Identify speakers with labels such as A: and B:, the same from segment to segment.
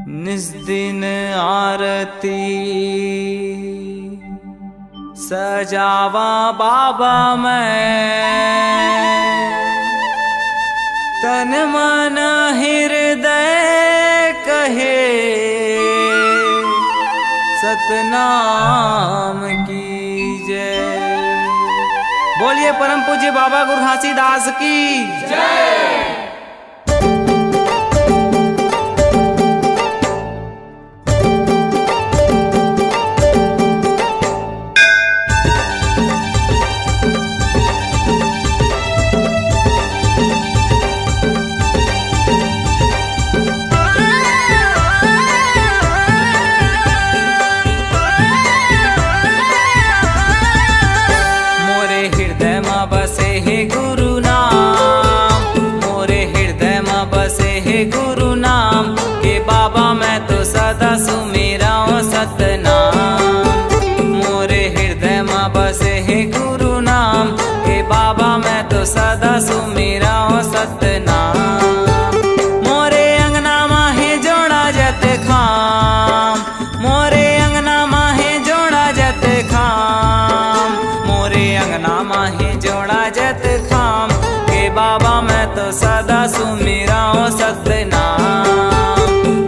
A: निस्दिन आरती सजावा बाबा मैं, तन मन हृदय कहे सतनाम की जय। बोलिए परम पूज्य बाबा गुरु घासीदास की जय। बसे हे गुरु नाम, मोरे हृदय में बसे हे गुरु नाम, के बाबा मैं तो सदा सुमिराऊं सतनाम। मोरे हृदय में बसे हे गुरु नाम, के बाबा मैं तो सदा सुमिराऊं सतनाम। मोरे अंगना माहे जोड़ा जत खाम, मोरे अंगना माहे जोड़ा जत खाम, मोरे अंगना माहे जोड़ा जत खाम, के बाबा मैं तो सदा सुमिराऊं सतनाम।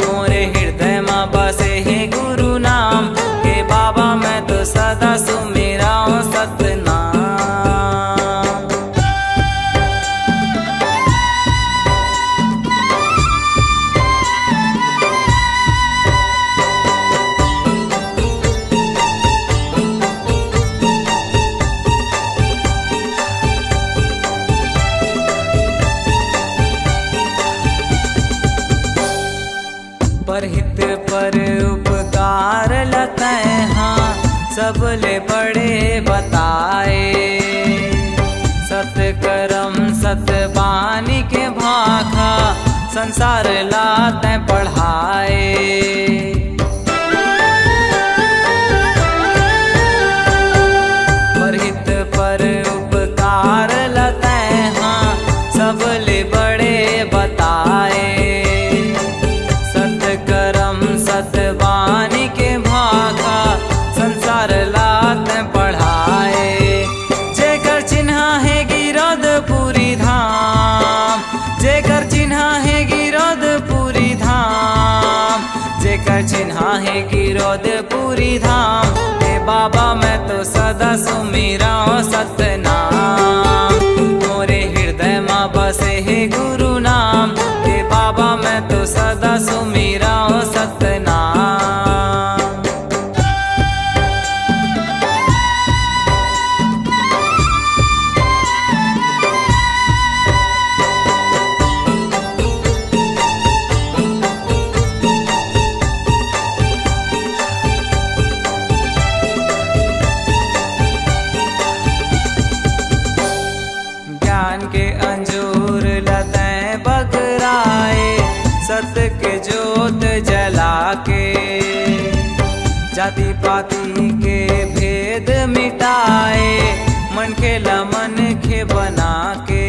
A: मोरे हृदय में बसे हे गुरु नाम, के बाबा मैं तो सदा सुमिराऊं सतनाम। परहित पर उपकार लतै हाँ, सबले बड़े बताए। सतकर्म सतबानी के भाखा, संसार लाते पढ़ाए। परहित पर उपकार लतै हाँ, सबले बड़े बताए। सतबानी के भाखा, संसार लात पढ़ाए। जेकर चिन्हा है गिरौदपुरी धाम, जेकर चिन्हा है गिरौदपुरी धाम, जेकर चिन्हा है गिरौदपुरी धाम, हे बाबा मैं तो सदा सुमिराऊं सतनाम। मोरे हृदय में बसे हे गुरु नाम, हे बाबा मैं तो सदा सुमिराऊं सतनाम। ज्ञान के अंजूर लतैं बगराए, सत्य के जोत जला के। जाति पाति के भेद मिटाए, मन के लमन के बना के।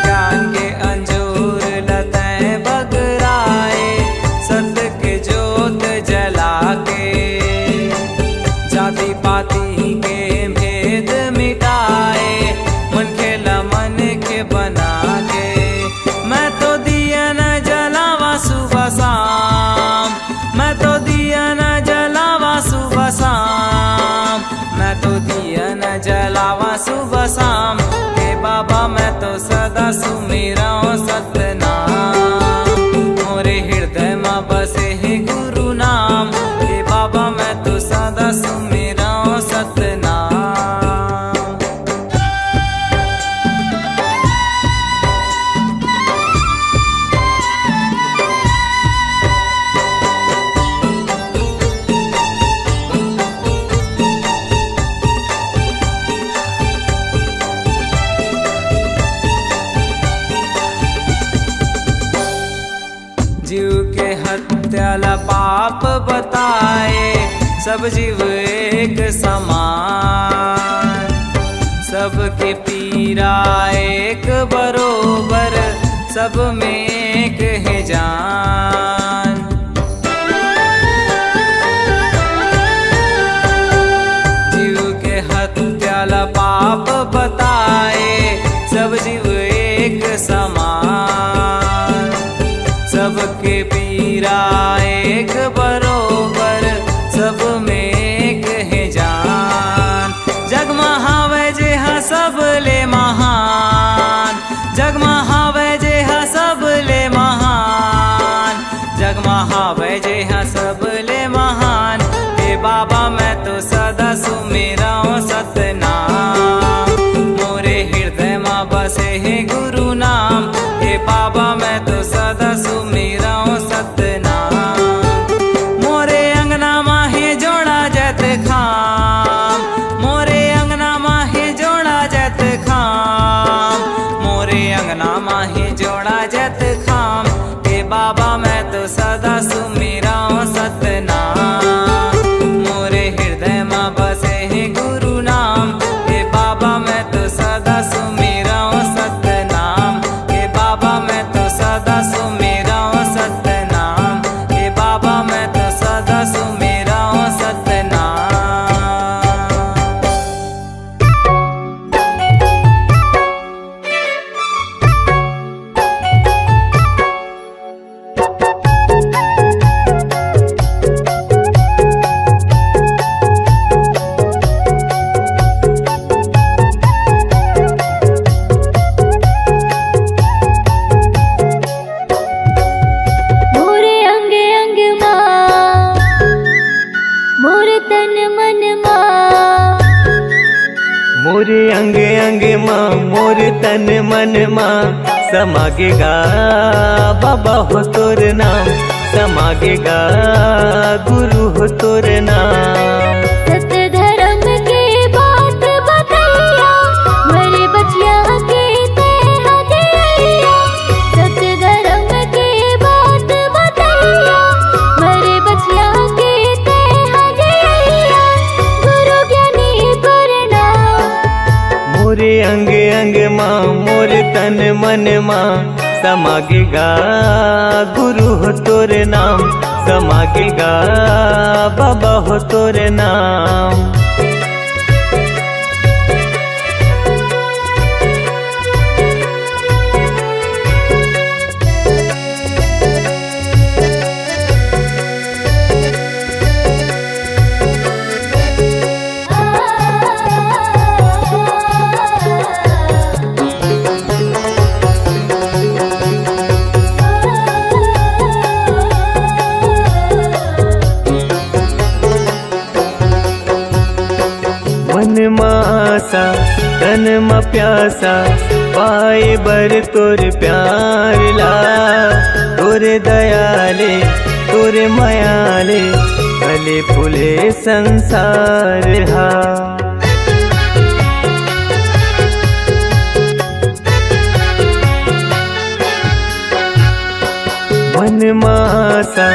A: ज्ञान के अंजूर लतैं बगराए, सत्य के जोत जला के। जाति पाति के भेद मिटाए, मन के लमन के बना के। मैं तो दिया न जलावा सुबह शाम, मैं तो दिया न जलावा सुबह शाम, मैं तो दिया न जलावा सुबह शाम, हे बाबा मैं तो सदा सुमिराऊं सतनाम। मोरे हृदय में बसे हे गुरु नाम, हे बाबा मैं तो सदा सुमिराऊं सतनाम। जीव के हत्या ला पाप बताए, सब जीव एक समान। सबके पीरा एक बरोबर, सब में एक है जान। जीव के हत्याला पाप बताए, सब जीव एक समान। सबके पीरा एक बरोबर, सब में एक है जान। जग महावै जे हा सब ले महान, जग महावै जे हा सब ले महान, जग महावै जे हा सब ले महान। हे बाबा मैं तो सदा सुमिराऊं सतनाम, मोरे हृदय मां बसे है गुरु नाम। हे बाबा मैं तो सदा सुमिराऊं सतनाम, मोरे अंगना माहे जोड़ा जत खाम, मोरे अंगना माहे जोड़ा जत खाम, मोरे अंगना माहे जोड़ा जत खाम। हे बाबा मैं तो सदा सुमिराऊं सतनाम, मोरे हृदय मां बसे है गुरु नाम। हे बाबा मैं तो सदा सुमिराऊं सतनाम, हे बाबा मैं तो सदा सुमिराऊं सतनाम, हे बाबा मैं तो सदा सुमिराऊं सतनाम।
B: मोरे अंग अंग मां, मोरे तन मन मां,
C: मोरे अंग अंग माँ, मोरे तन मन माँ, समागेगा बाबा हो तोर नाम, समागेगा गुरु हो तोर नाम।
B: सत्य धर्म के बात बतैया, मरे बचिया के तेहा दिया। सत्य धर्म के बात बतैया, मरे बचिया के तेहा दिया। गुरु ज्ञानी प्रणाम।
C: मोरे अंग अंग माँ, मोरे तन मन माँ, समागेगा गुरु हो तोर नाम, समागेगा बाबा हो तोर नाम। मन मासा तन म प्यासा, पाए बर तोर प्यार ला। तोरे दयाले तोरे मयाले, फले फूले संसार हा। मन मासा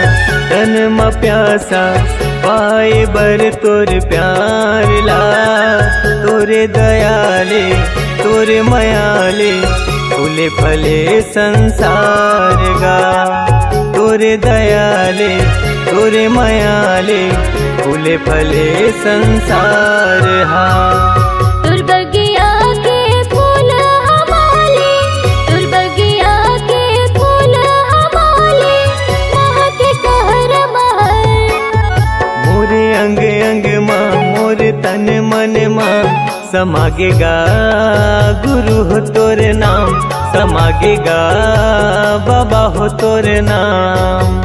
C: तन म प्यासा, पाए बर तोर प्यार ला। तोरे दयाले तोरे मयाले, फूले फले संसार गा। तोरे दयाले तोरे मयाले, फूले फले संसार हा।
B: तुर बगिया के फूल हमारे, तुर बगिया के फूल हमारे, महके कहर महल।
C: मोरे अंग अंग माँ, मोरे तन मन माँ, समागेगा गुरु हो तोर नाम, समागेगा बाबा हो तोर नाम।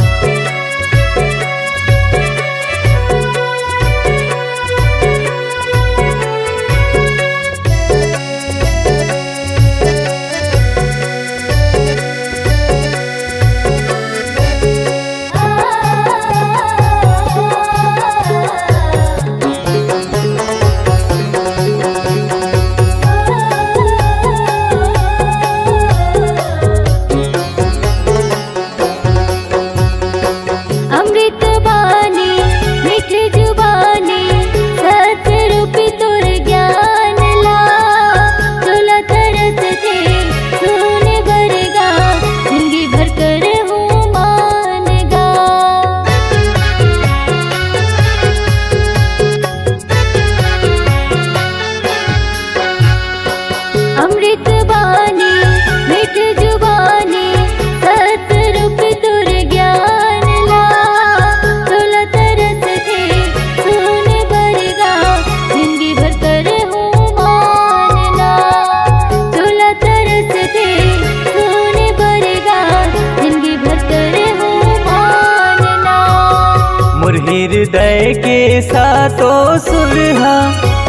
C: हृदय के सातों सुरहा,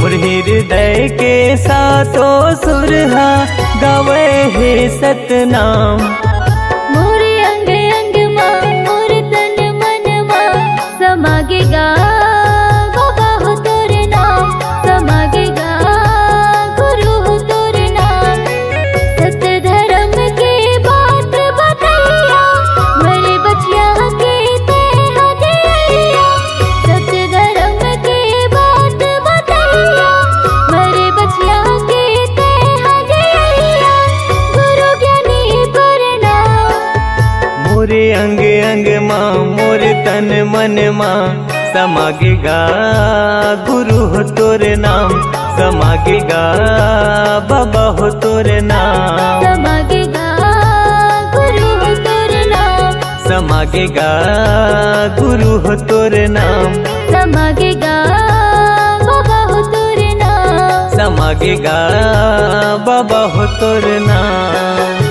C: मोर हृदय के सातों सुरहा गावे हे सतनाम।
B: मोरे अंग अंग माँ मोर तन मन माँ समागेगा बाबा हो तोर नाम, समागेगा गुरु हो तोर नाम। सत्य धर्म के बात बतैया मरे बचिया के तेह दिया। सत्य धर्म के बात बतैया मरे बचिया के तेह दिया। गुरु ज्ञानी प्रणाम।
C: मोरे अंग अंग माँ मोर तन मन माँ समागेगा गुरु हो तोर नाम, समागेगा बाबा हो तोर नाम।
B: समागेगा गुरु हो तोर नाम,
C: समागेगा गुरु हो तोर नाम।
B: समागेगा बाबा हो तोर नाम।
C: समागेगा बाबा हो तोर नाम।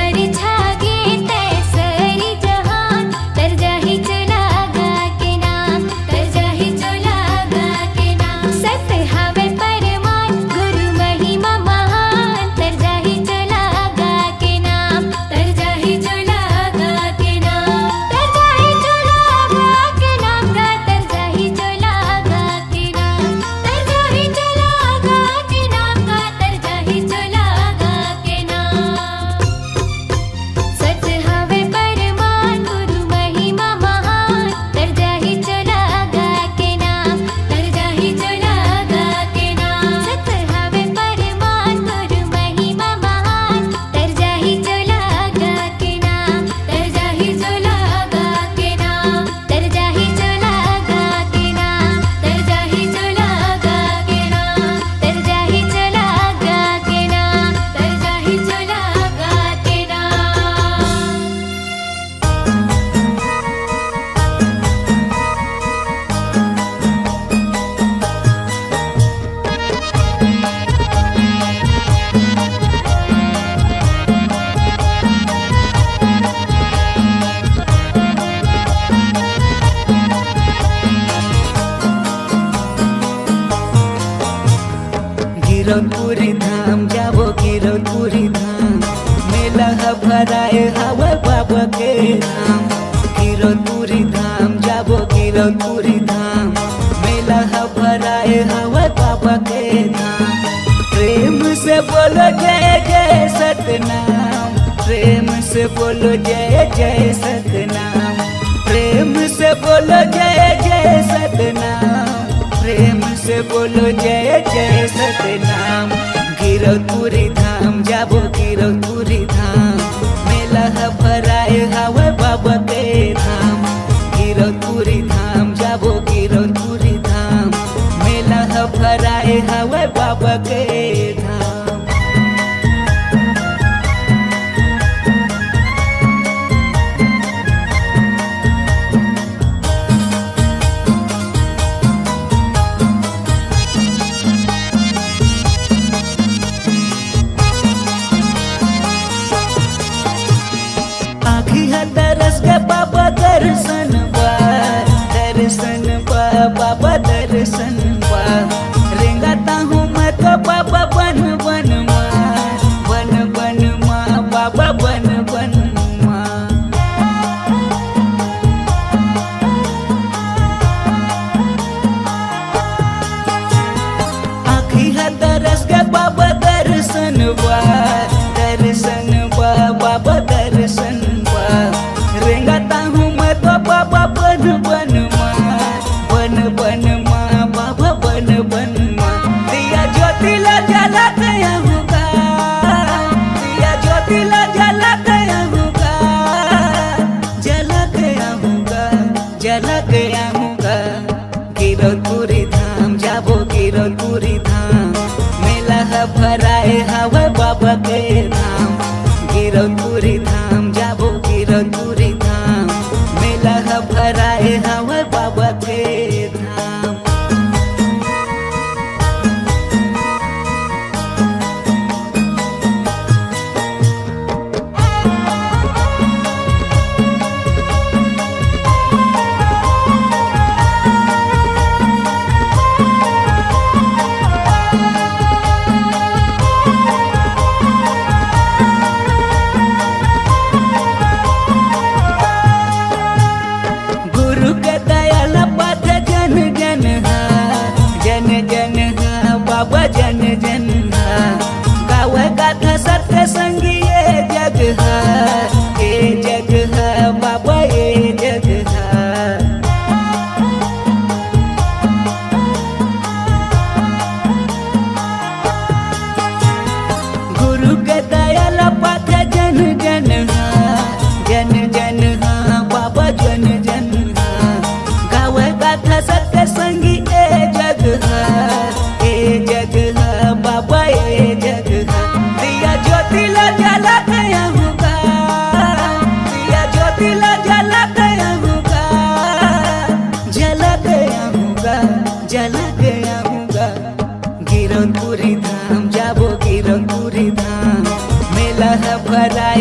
B: हर छागे तैसरी जहान तर जाहि चला गा के नाम तर जाहि चला गा के नाम सत हवे परमान गुरु महिमा महान तर जाहि चला गा के नाम तर जाहि चला गा के नाम तर जाहि चला गा के नाम गा तर जाहि चला गा के नाम तर जाहि चला गा के नाम गा तर जाहि चला गा के नाम सत हवे परमान गुरु महिमा महान तर जाहि चला गा के नाम तर जाहि चला गा के नाम सत हवे परमान गुरु महिमा महान तर जाहि चला गा के नाम तर जाहि चला गा के नाम तर जाहि चला गा के नाम तर जाहि चला गा के नाम तर जाहि चला गा के नाम तर जाहि चला गा के नाम
A: गिरौदपुरी धाम जाबो गिरौदपुरी धाम मेला भराए हवा बाबा के धाम गिरौदपुरी धाम जाबो गिरौदपुरी धाम मेला भराए हवा बाबा के धाम प्रेम से बोलो जय जय सतनाम प्रेम से बोलो जय जय सतनाम प्रेम से बोलो जय जय सतनाम प्रेम से बोलो जय जय सतनाम गिरौदपुरी धाम जाबो गिरौदपुरी धाम मेला भराए हवा बाबा के धाम गिरौदपुरी धाम जाबो गिरौदपुरी धाम मेला भराए हवा बाबा के धाम आखी तरस के बाबा दर्शन बाबा दर्शन बा रेंगाता हूँ मैं तो बाबा बन बन माँ बाबा बन बन माँ आखी तरस के बाबा दर्शन बाबा दर्शन रेंगाता हूँ मैं तो बाबा बन बन माँ बाबा बन बन माँ दिया ज्योतिला जला गया होगा दिया ज्योतिला जला गया होगा जला गया होगा जला गया होगा गिरौदपुरी धाम जाबो गिरौदपुरी धाम मेला भराए हवा बाबा के धाम गिरौदपुरी धाम जाबो गिरौदपुरी धाम मेला भराए हवा बाबा के धाम गुरु के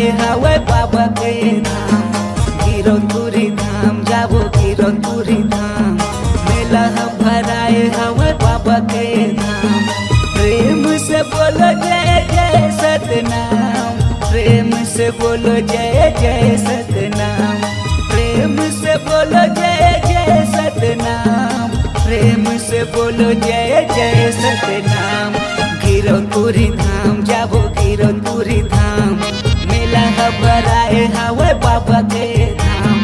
A: भराए हवे बाबा के धाम। गिरौदपुरी धाम जाबो गिरौदपुरी धाम, मेला भराए हवे बाबा के धाम। प्रेम से बोलो जय जय सतनाम, प्रेम से बोलो जय जय सतनाम, प्रेम से बोलो जय जय सतनाम, प्रेम से बोलो जय जय सतनाम। गिरौदपुरी धाम जाबो गिरौदपुरी धाम, मेला भराए हवे बाबा के धाम।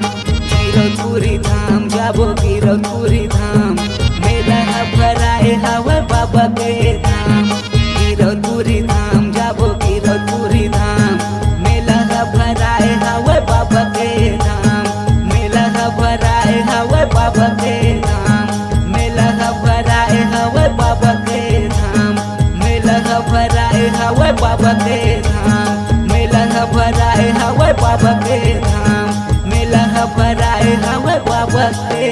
A: गिरौदपुरी धाम जाबो गिरौदपुरी धाम, मेला भराए हवे बाबा के धाम। गिरौदपुरी धाम जाबो गिरौदपुरी धाम, मेला भराए हवे बाबा के धाम। मेला भराए हवे बाबा के धाम, मेला भराए हवे बाबा के धाम, मेला भराए हवे बाबा के धाम, मेला भराए हवे बाबा के धाम, मेला भराए हवे बाबा के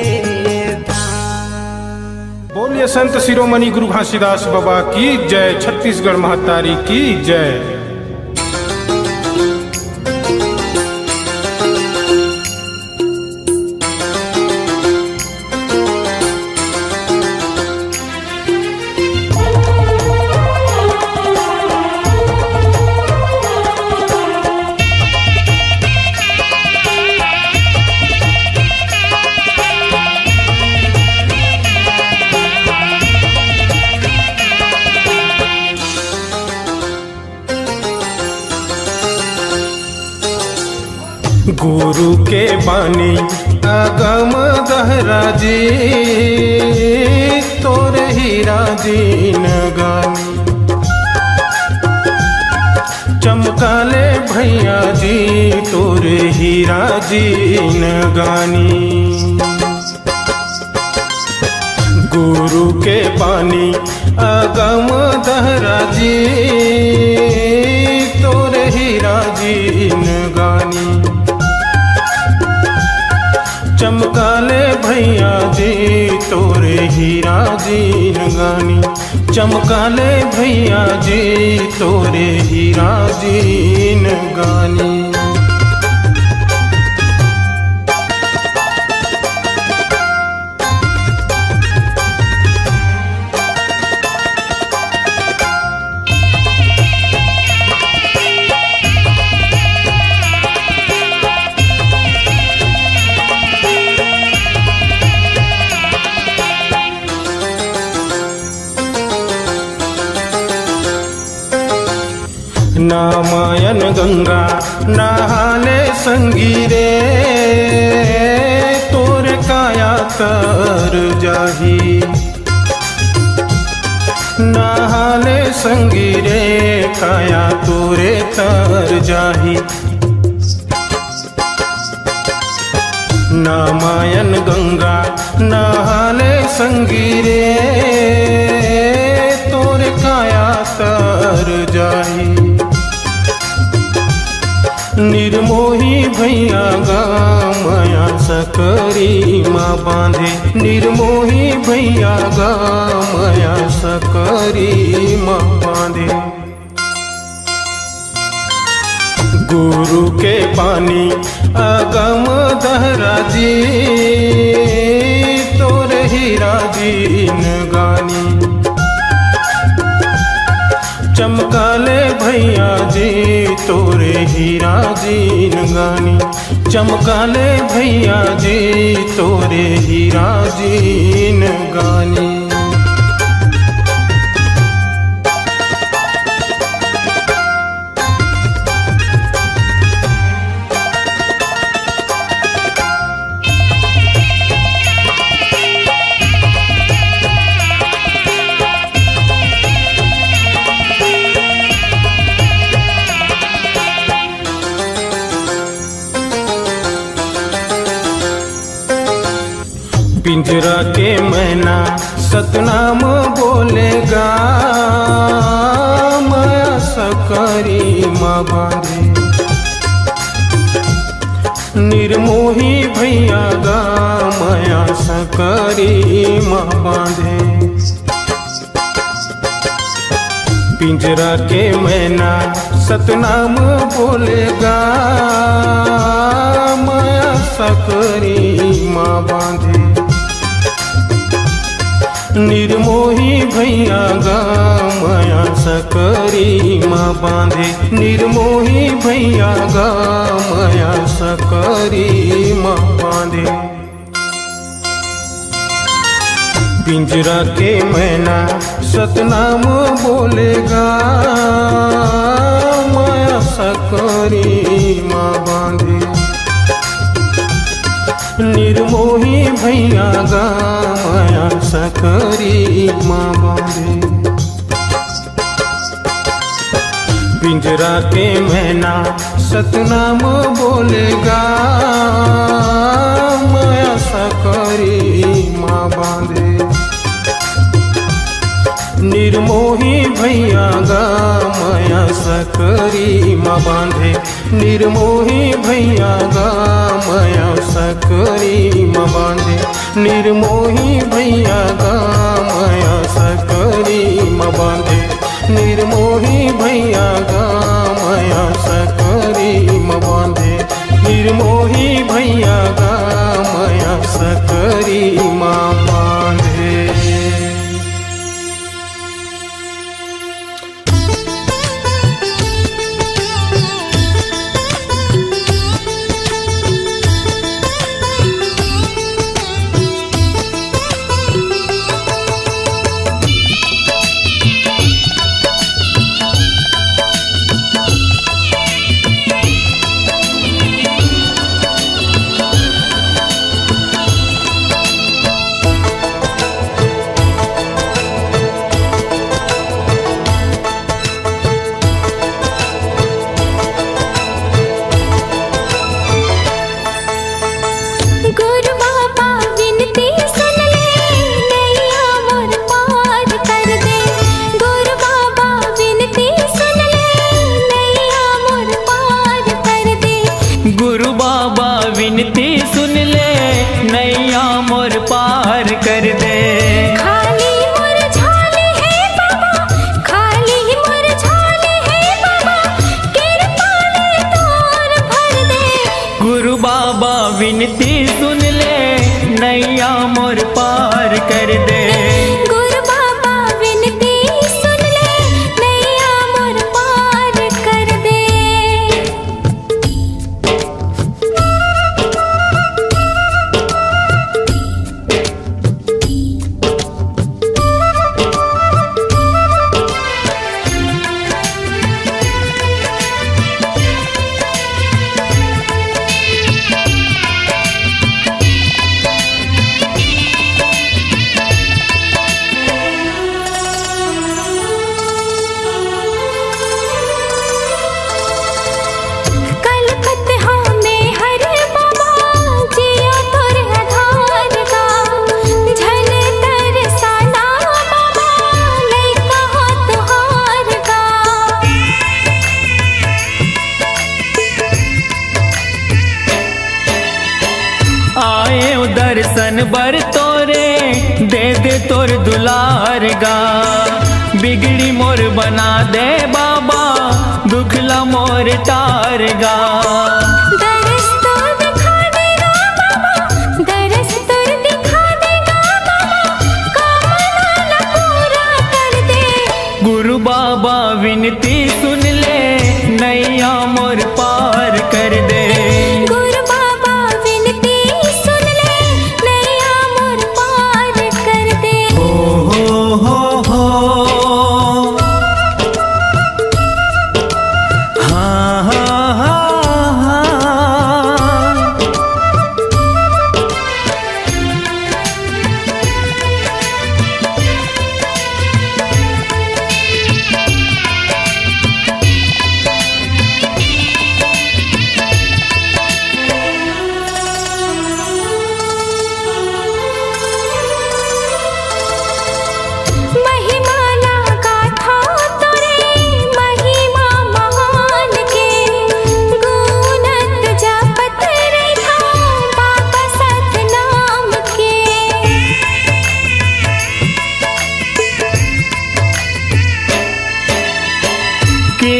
A: धाम।
D: बोलिए संत शिरोमणि गुरु घासीदास बाबा की जय, छत्तीसगढ़ महतारी की जय। गुरु के बानी अगम दहरा जी, तोरे हीरा दीन गानी। चमकाले भैया जी तोरे हीरा दीन गानी। गुरु के बानी अगम दहरा जी, तोरे हीरा दीन गानी। चमकाले भैया जी तोरे हीरा दीन गानी, चमकाले भैया जी तोरे हीरा दीन गानी। नामायन गंगा नहाले संगीरे, तोर काया तर जाही। नहाले संगीरे काया तोरे तर जाही। नामायन गंगा नहाले संगीरे, तोर काया तर जाही। निर्मोही भैया गामया सकरी माँ बांधे, निर्मोही भैया गामया सकरी माँ बांधे। गुरु के पानी अगम दहरा जी, तोरे हीरा दीन गानी। चमकाले भैया जी तोरे हीरा दीन गानी, चमकाले भैया जी तोरे हीरा दीन गानी। पिंजरा के मैना सतनाम बोलेगा, माया सकरी माँ बांधे। निर्मोही भैया गा माया सकरी माँ बांधे। पिंजरा के मैना सतनाम बोलेगा, माया सकरी माँ बांधे। निर्मोही भैया गा माया सकरी माँ बांधे, निर्मोही भैया गा माया सकरी माँ बांधे। पिंजरा के मैना सतनाम बोलेगा, माया सकरी माँ बांधे। निर्मोही भैया गा माया सकरी माँ बांधे। पिंजरा के मैना सतनाम बोलेगा, माया सकरी माँ बांधे। निर्मोही भैया गा माया सकरी माँ बांधे, निर्मोही भैया गा माया सकरी माँ बांधे। निर्मोही भैया गा माया सकरी माँ बांधे, निर्मोही भैया गा माया सकरी माँ बांधे। निर्मोही भैया गा माया सकरी माँ बांधे।
A: विनती सुन ले नैया मोर पार कर दे।
B: खाली मोर झाले है बाबा, खाली मोर झाले है बाबा, कृपा ले तोर भर दे।
A: गुरु बाबा विनती सुन ले नैया मोर पार कर दे।
B: गुरु बाबा विनती सुन ले नैया मोर पार कर दे।
A: दर्शन बर तोरे दे दे तोर दुलार गा। बिगड़ी मोर बना दे बाबा, दुखला मोर तार गा।
B: दरस तोर दिखा देगा बाबा, दरस तोर दिखा देगा बाबा, कामना पूरा कर दे।
A: गुरु बाबा विनती सुन ले नैया मोर पार कर दे।
B: गुरु बाबा विनती सुन ले नैया मोर पार कर दे।
A: हो हाँ हाँ हाँ हाँ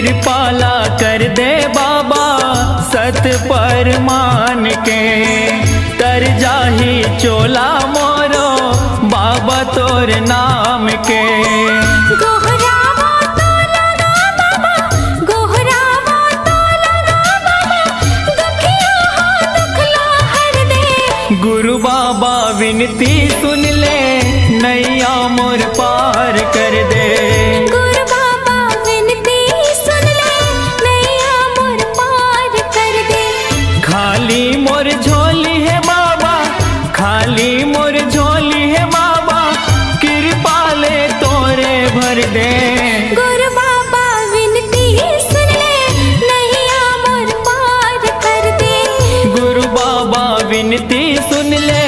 A: कृपाला कर दे बाबा सत पर मान के, तर जाही चोला मोरो बाबा तोर नाम के।
B: गोहरावा तो लगा बाबा, गोहरावा तो लगा बाबा, दुखिया हो दुखला हर दे।
A: गुरु बाबा विनती सुन ले नैया मोर पार कर दे।
B: गुरु बाबा विनती सुन ले नैया मोर पार कर दे।
A: खाली मोर झोली है बाबा, खाली मोर झोली है बाबा, कृपा ले तोरे भर दे।
B: गुरु बाबा विनती सुन ले नैया मोर पार कर दे।
A: गुरु बाबा विनती सुन ले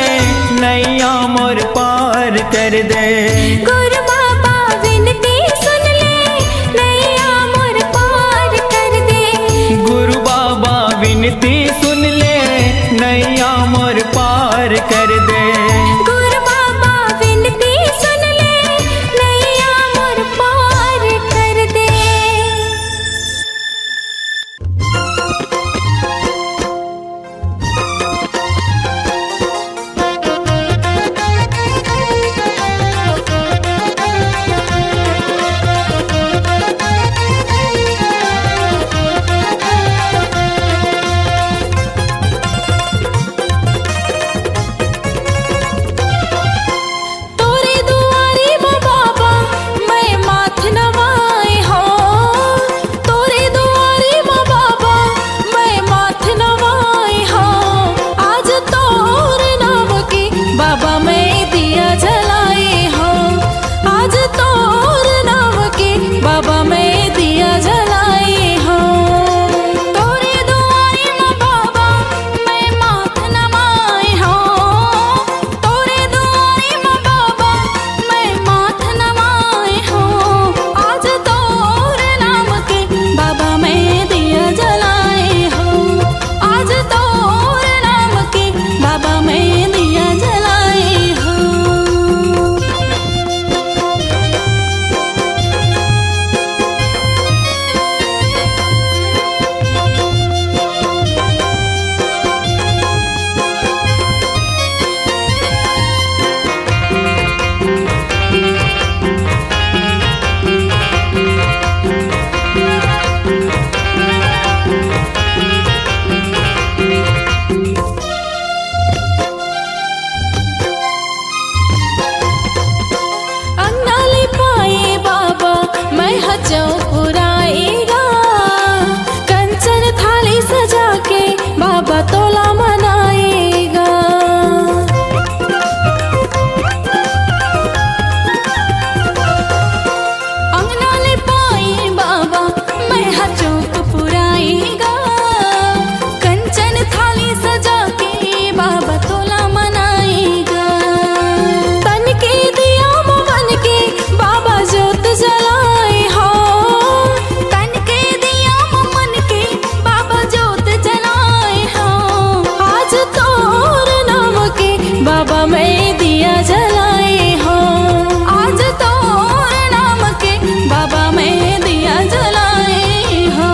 A: नैया मोर पार कर दे।
B: गुरु बाबा विनती सुन ले नैया मोर पार कर दे।
A: गुरु बाबा विनती सुन ले नैया मोर पार कर दे।
B: गुरु बाबा विनती सुन ले नैया मोर पार कर दे। तोरे दुआरे बाबा मैं माथ नवाए हो, तोरे दुआरे बाबा मैं माथ नवाए हो। आज तोर नाम के बाबा मैं दिया जलाए हो, आज तोर नाम के बाबा मैं दिया जलाए हो। तोरे दुआरे बाबा मैं माथ नवाए हो, तोरे दुआरे बाबा मैं माथ नवाए हो। आज तोर नाम के बाबा मैं दिया जलाए हो, आज तोर नाम के बाबा मैं दिया जलाए हो। अंगनाले पाए बाबा मैं हजो पुराएगा, कंचन थाली सजा के बाबा तोला मनाएगा। अंगनाले पाए बाबा मैं हजो पुराएगा, कंचन थाली सजा के बाबा तोला मनाएगा। तन के दिया मन के बाबा जोत जलाए हो, तन के दिया मन के बाबा जोत जलाए हो। आज तोर नाम के बाबा मैं दिया जलाए हो, आज तोर नाम के बाबा मैं दिया जलाए हो।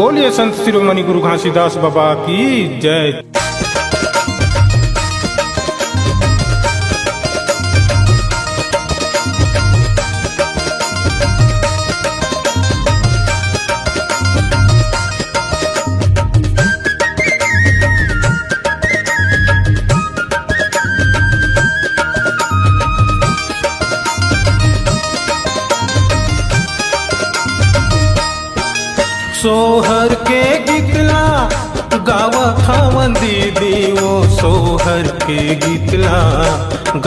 D: बोलिए संत शिरोमणि गुरु घासीदास बाबा की जय। सोहर के गीतला गावा थावन दीदी वो सोहर के गीतला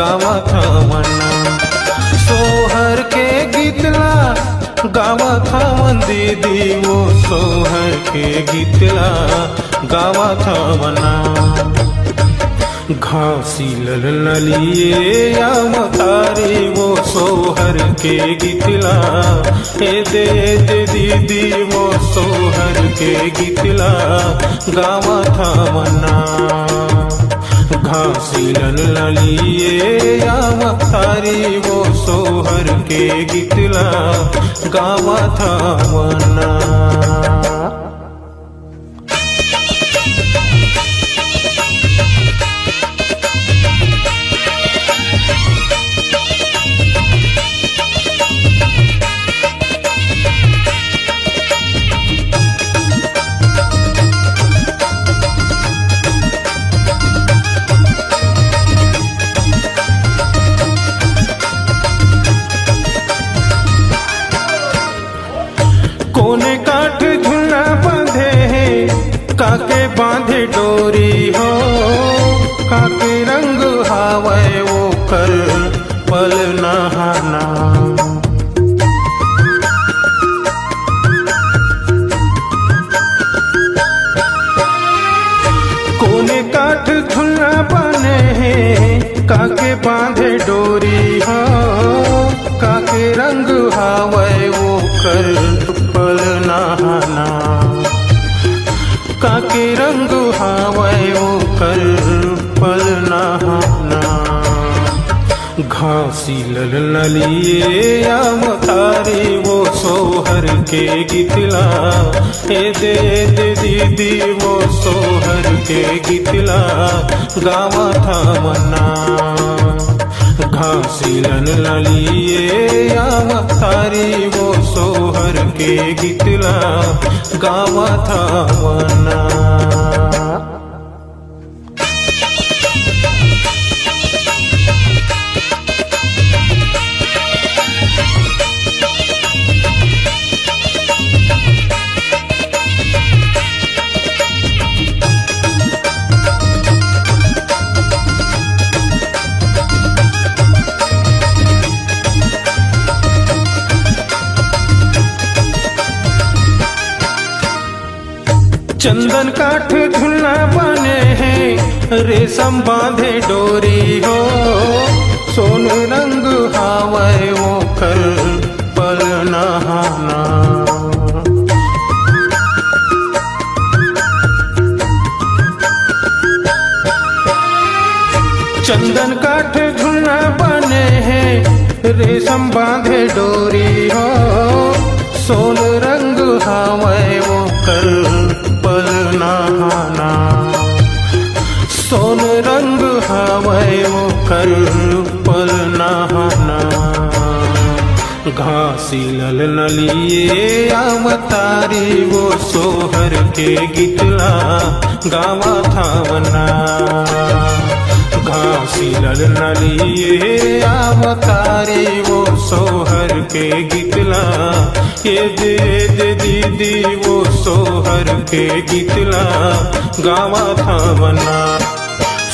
D: गावा थावना। सोहर के गीतला गावा थावन दीदी वो सोहर के गीतला गावा थावना। घासी ललिए या मतारी वो सोहर के गीतला हे दे दीदी वो सोहर के गीतला गावा थावना। घासी ललिए या मतारी वो सोहर के गीतला गावा थावना। कोने काठ झुला बांधे हैं काके बांधे डोरी हो। काके रंग हावे वो कर पल नहाना। कोने काठ झुला बांधे हैं काके बांधे डोरी हो। काके रंग हावे वो कर पल नहाना। काके रंग हावे वो कर पल नहाना। घासी ललिए या मतारी वो सोहर के गीतला हे दे दीदी वो सोहर के गीतला गावा थावना। घासी ललिए या मतारी वो सोहर के गीतला गावा थावना। चंदन काठ झुला बने हैं रेशम बांधे डोरी हो। सोन रंग हावे वो कर पल नहाना। चंदन काठ झुला बने हैं रेशम बांधे डोरी हो। सोन रंग हावे वो कर पल नहाना। सोन रंग हावे वो कर पल नहाना। घासी ललिए या मतारी वो सोहर के गीतला गावा थावना। घासी ललिए या मतारी वो सोहर के गीतला ये दे दीदी वो सोहर के गीतला गावा थावना।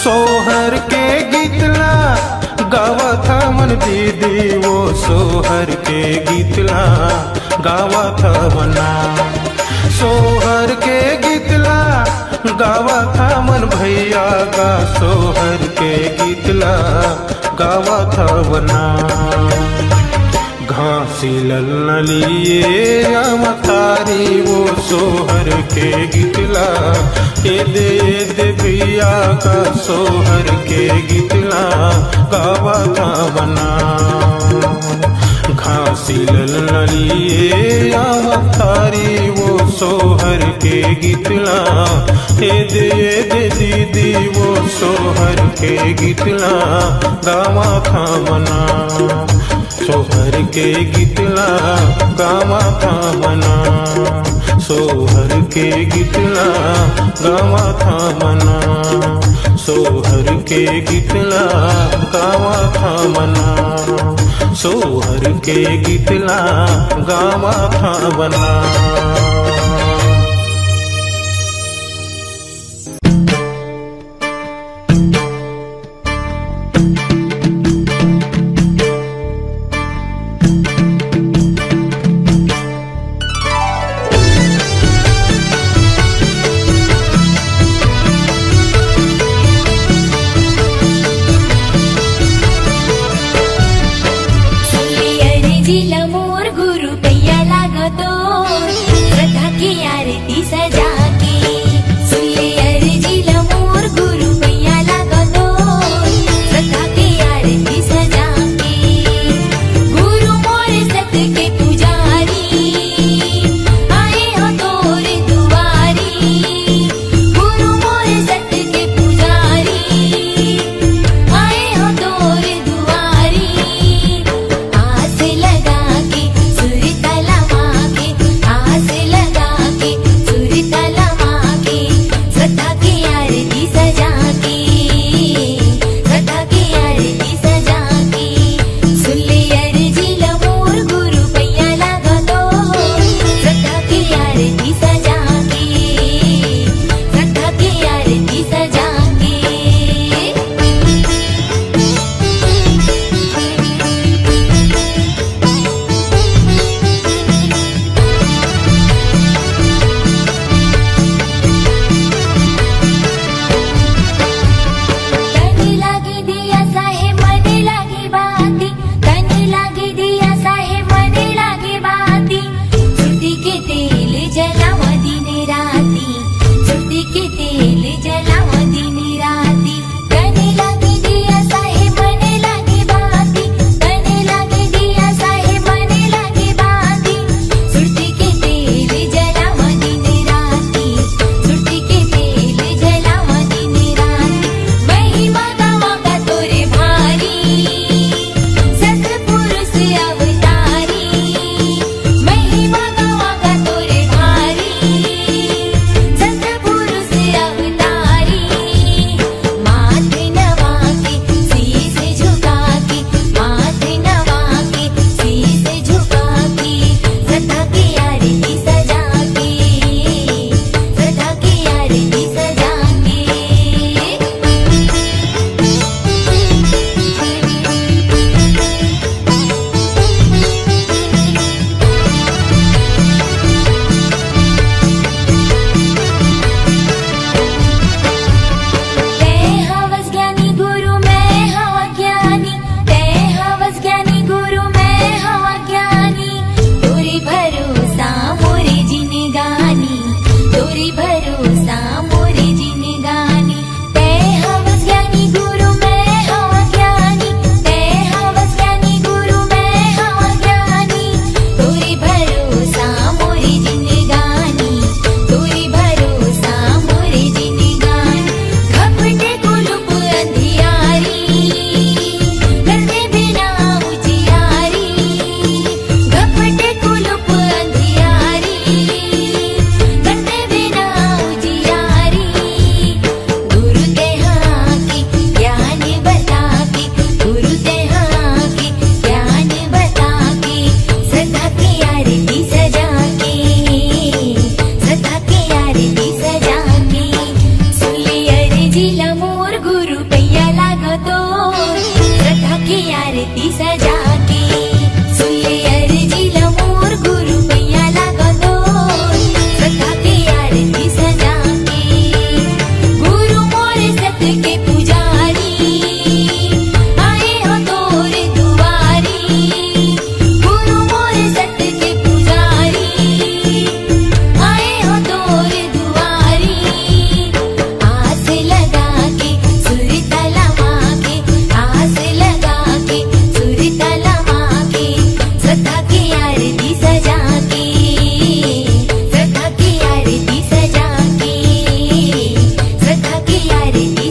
D: सोहर के गीतला गावा थावन दीदी वो सोहर के गीतला गावा थावना। सोहर के गीतला गावा थावन भैया का सोहर के गीतला गावा थावना। घासी ललिए या मतारी वो सोहर के गीतला ये दे भैया का सोहर के गीतला गावा थावना। हासिल लिए अवतारी वो सोहर के गीतला ए दे दीदी वो सोहर के गीतला गावा था मना सोहर के गीतला गावा था मना सोहर के गीतला गावा था मना सोहर के गीतला गावा था मना सोहर के गीतला गावा था मना।
B: आस लगा धरती